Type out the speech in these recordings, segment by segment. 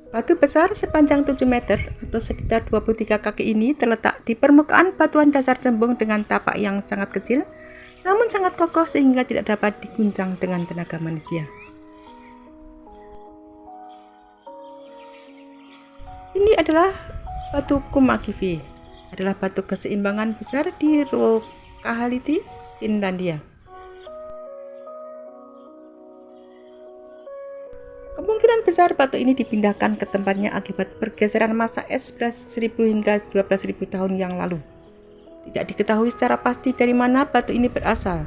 Batu besar sepanjang 7 meter atau sekitar 23 kaki ini terletak di permukaan batuan dasar cembung dengan tapak yang sangat kecil, namun sangat kokoh sehingga tidak dapat diguncang dengan tenaga manusia. Ini adalah batu Kummakivi, adalah batu keseimbangan besar di Ruokolahti, Finlandia. Kemungkinan besar batu ini dipindahkan ke tempatnya akibat pergeseran massa es 11.000 hingga 12.000 tahun yang lalu. Tidak diketahui secara pasti dari mana batu ini berasal.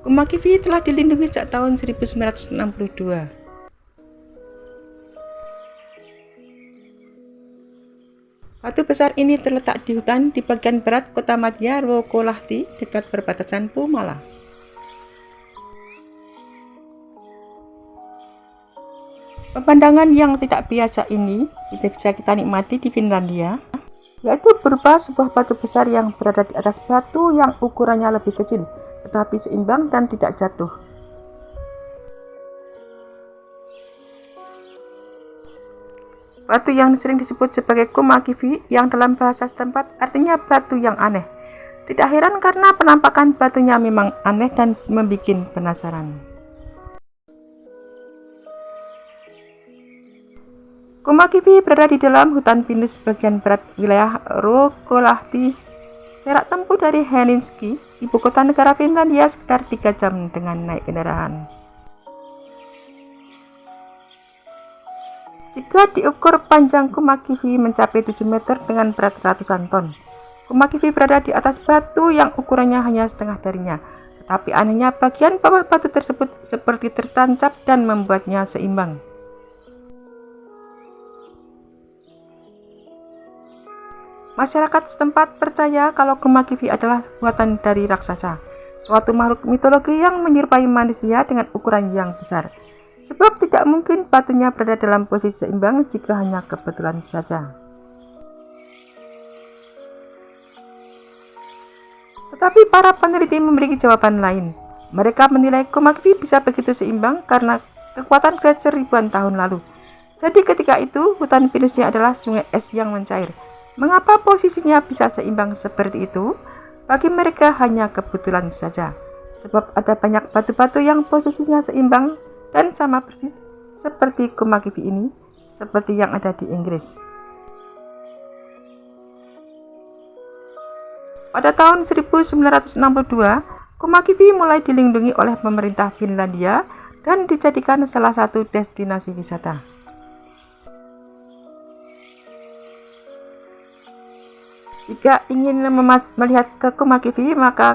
Kummakivi telah dilindungi sejak tahun 1962. Batu besar ini terletak di hutan di bagian barat kota madya Ruokolahti dekat perbatasan Puumala. Pemandangan yang tidak biasa ini bisa kita nikmati di Finlandia, yaitu berupa sebuah batu besar yang berada di atas batu yang ukurannya lebih kecil, tetapi seimbang dan tidak jatuh. Batu yang sering disebut sebagai Kummakivi yang dalam bahasa setempat artinya batu yang aneh. Tidak heran karena penampakan batunya memang aneh dan membuat penasaran. Kummakivi berada di dalam hutan pinus bagian barat wilayah Ruokolahti. Jarak tempuh dari Helsinki, ibu kota negara Finlandia, sekitar 3 jam dengan naik kendaraan. Jika diukur, panjang Kummakivi mencapai 7 meter dengan berat ratusan ton. Kummakivi berada di atas batu yang ukurannya hanya setengah darinya, tetapi anehnya bagian bawah batu tersebut seperti tertancap dan membuatnya seimbang. Masyarakat setempat percaya kalau Kummakivi adalah buatan dari raksasa, suatu makhluk mitologi yang menyerupai manusia dengan ukuran yang besar. Sebab tidak mungkin batunya berada dalam posisi seimbang jika hanya kebetulan saja. Tetapi para peneliti memiliki jawaban lain. Mereka menilai Kummakivi bisa begitu seimbang karena kekuatan gletser ribuan tahun lalu. Jadi ketika itu hutan pinusnya adalah sungai es yang mencair. Mengapa posisinya bisa seimbang seperti itu? Bagi mereka hanya kebetulan saja. Sebab ada banyak batu-batu yang posisinya seimbang dan sama persis seperti Kummakivi ini, seperti yang ada di Inggris. Pada tahun 1962, Kummakivi mulai dilindungi oleh pemerintah Finlandia dan dijadikan salah satu destinasi wisata. Jika ingin melihat ke Kummakivi, maka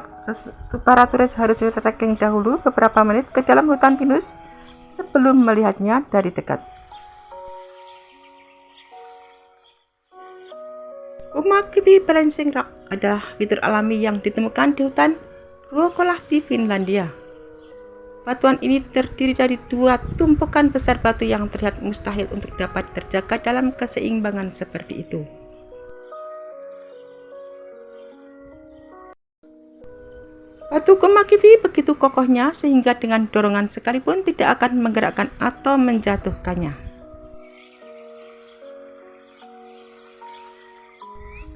para turis harus trekking dahulu beberapa menit ke dalam hutan pinus sebelum melihatnya dari dekat. Kummakivi Balancing Rock adalah fitur alami yang ditemukan di hutan Ruokolahti, Finlandia. Batuan ini terdiri dari 2 tumpukan besar batu yang terlihat mustahil untuk dapat terjaga dalam keseimbangan seperti itu. Batu Kummakivi begitu kokohnya sehingga dengan dorongan sekalipun tidak akan menggerakkan atau menjatuhkannya.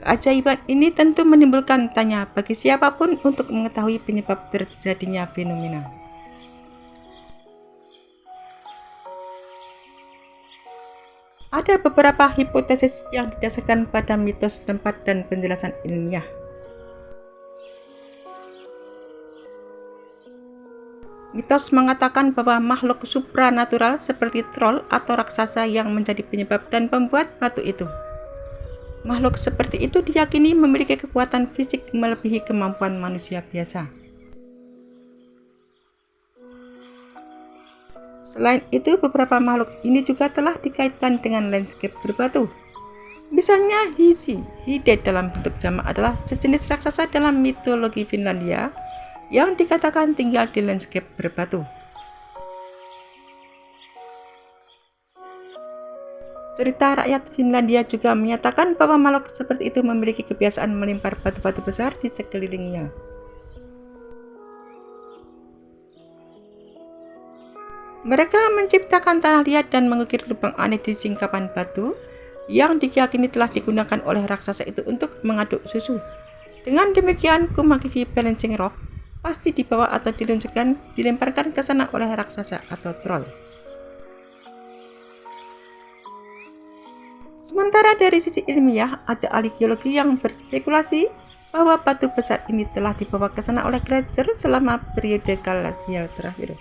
Keajaiban ini tentu menimbulkan tanya bagi siapapun untuk mengetahui penyebab terjadinya fenomena. Ada beberapa hipotesis yang didasarkan pada mitos tempat dan penjelasan ilmiah. Mitos mengatakan bahwa makhluk supranatural seperti troll atau raksasa yang menjadi penyebab dan pembuat batu itu. Makhluk seperti itu diyakini memiliki kekuatan fisik melebihi kemampuan manusia biasa. Selain itu, beberapa makhluk ini juga telah dikaitkan dengan landscape berbatu. Misalnya Hide dalam bentuk jamak adalah sejenis raksasa dalam mitologi Finlandia yang dikatakan tinggal di landscape berbatu. Cerita rakyat Finlandia juga menyatakan bahwa makhluk seperti itu memiliki kebiasaan melempar batu-batu besar di sekelilingnya. Mereka menciptakan tanah liat dan mengukir lubang aneh di singkapan batu yang diyakini telah digunakan oleh raksasa itu untuk mengaduk susu. Dengan demikian, Kumakivi Balancing Rock pasti dibawa atau dilemparkan ke sana oleh raksasa atau troll. Sementara dari sisi ilmiah, ada ahli geologi yang berspekulasi bahwa batu besar ini telah dibawa ke sana oleh gletser selama periode glasial terakhir.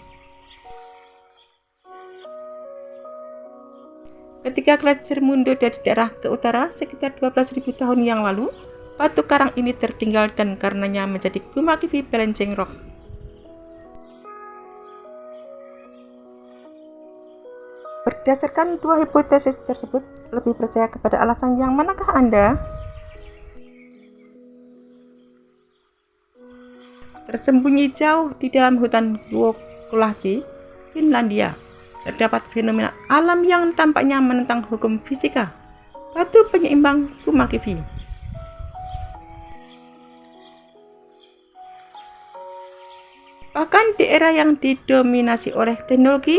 Ketika gletser mundur dari daerah ke utara sekitar 12.000 tahun yang lalu, batu karang ini tertinggal dan karenanya menjadi Kumakivi Balancing Rock. Berdasarkan dua hipotesis tersebut, lebih percaya kepada alasan yang manakah Anda? Tersembunyi jauh di dalam hutan Ruokolahti, Finlandia, terdapat fenomena alam yang tampaknya menentang hukum fisika. Batu penyeimbang Kumakivi. Bahkan di era yang didominasi oleh teknologi,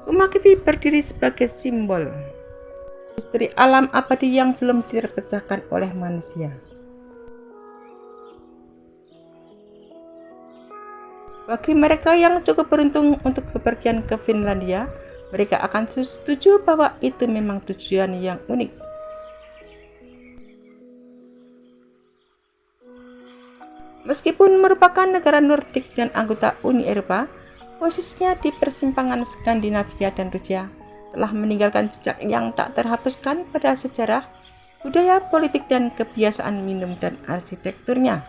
Kumakivi berdiri sebagai simbol misteri alam abadi yang belum terpecahkan oleh manusia. Bagi mereka yang cukup beruntung untuk bepergian ke Finlandia, mereka akan setuju bahwa itu memang tujuan yang unik. Meskipun merupakan negara Nordik dan anggota Uni Eropa, posisinya di persimpangan Skandinavia dan Rusia telah meninggalkan jejak yang tak terhapuskan pada sejarah, budaya, politik, dan kebiasaan minum dan arsitekturnya.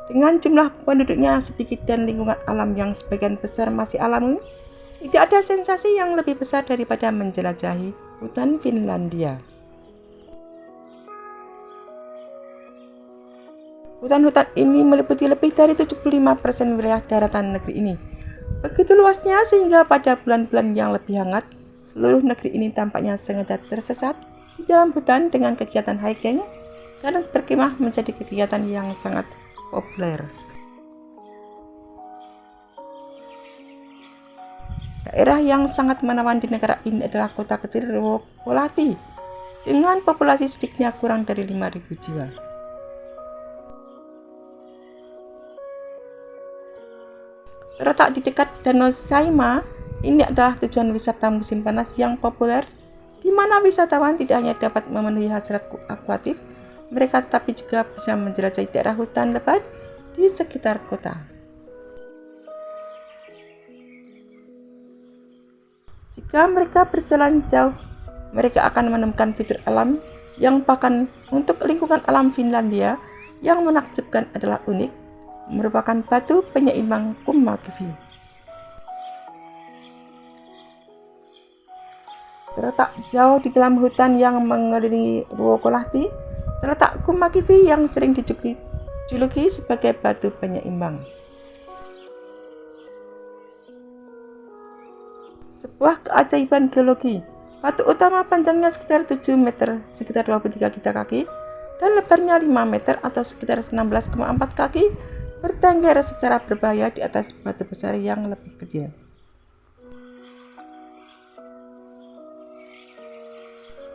Dengan jumlah penduduknya sedikit dan lingkungan alam yang sebagian besar masih alami, tidak ada sensasi yang lebih besar daripada menjelajahi hutan Finlandia. Hutan-hutan ini meliputi lebih dari 75% wilayah daratan negeri ini. Begitu luasnya sehingga pada bulan-bulan yang lebih hangat, seluruh negeri ini tampaknya sengaja tersesat di dalam hutan dengan kegiatan hiking dan berkemah menjadi kegiatan yang sangat populer. Daerah yang sangat menawan di negara ini adalah kota kecil Ruokolahti dengan populasi sedikitnya kurang dari 5.000 jiwa. Terletak di dekat Danau Saimaa, ini adalah tujuan wisata musim panas yang populer, di mana wisatawan tidak hanya dapat memenuhi hasrat akuatif mereka, tetapi juga bisa menjelajahi daerah hutan lebat di sekitar kota. Jika mereka berjalan jauh, mereka akan menemukan fitur alam yang bahkan untuk lingkungan alam Finlandia yang menakjubkan adalah unik, merupakan batu penyeimbang Kumakivi. Terletak jauh di dalam hutan yang mengelilingi Ruokolahti, terletak Kumakivi yang sering dijuluki sebagai batu penyeimbang. Sebuah keajaiban geologi, batu utama panjangnya sekitar 7 meter, sekitar 23 kaki, dan lebarnya 5 meter atau sekitar 16,4 kaki, bertengger secara berbahaya di atas batu besar yang lebih kecil.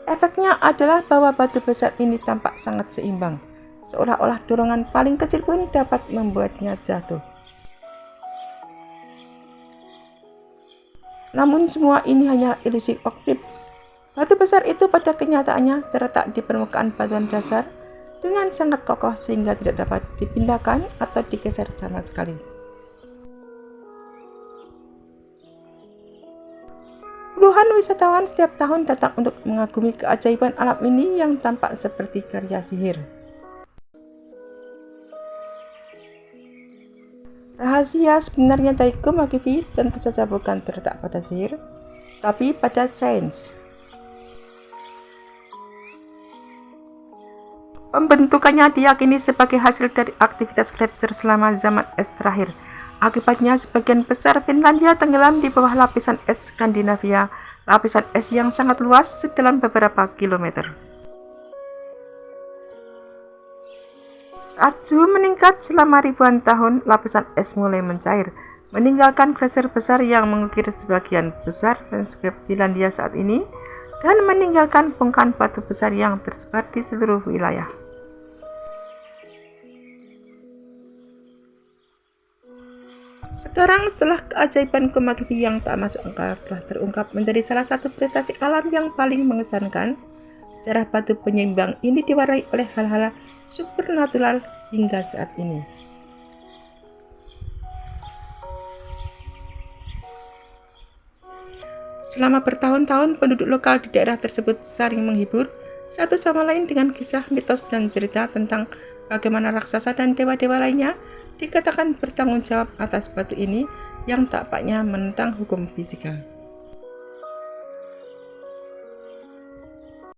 Efeknya adalah bahwa batu besar ini tampak sangat seimbang, seolah-olah dorongan paling kecil pun dapat membuatnya jatuh. Namun semua ini hanya ilusi optik. Batu besar itu pada kenyataannya terletak di permukaan batuan dasar dengan sangat kokoh sehingga tidak dapat dipindahkan atau digeser sama sekali. Puluhan wisatawan setiap tahun datang untuk mengagumi keajaiban alam ini yang tampak seperti karya sihir. Rahasia sebenarnya dari Kumakivi tentu saja bukan terletak pada sihir, tapi pada sains. Pembentukannya diyakini sebagai hasil dari aktivitas gletser selama zaman es terakhir. Akibatnya, sebagian besar Finlandia tenggelam di bawah lapisan es Skandinavia, lapisan es yang sangat luas sedalam beberapa kilometer. Saat suhu meningkat selama ribuan tahun, lapisan es mulai mencair, meninggalkan glaser besar yang mengukir sebagian besar landscape Finlandia saat ini, dan meninggalkan bongkahan batu besar yang tersebar di seluruh wilayah. Sekarang, setelah keajaiban Komakivi yang tak masuk akal telah terungkap menjadi salah satu prestasi alam yang paling mengesankan, sejarah batu penyeimbang ini diwarnai oleh hal-hal supernatural hingga saat ini. Selama bertahun-tahun, penduduk lokal di daerah tersebut saling menghibur satu sama lain dengan kisah, mitos, dan cerita tentang bagaimana raksasa dan dewa-dewa lainnya dikatakan bertanggung jawab atas batu ini yang tampaknya menentang hukum fisika.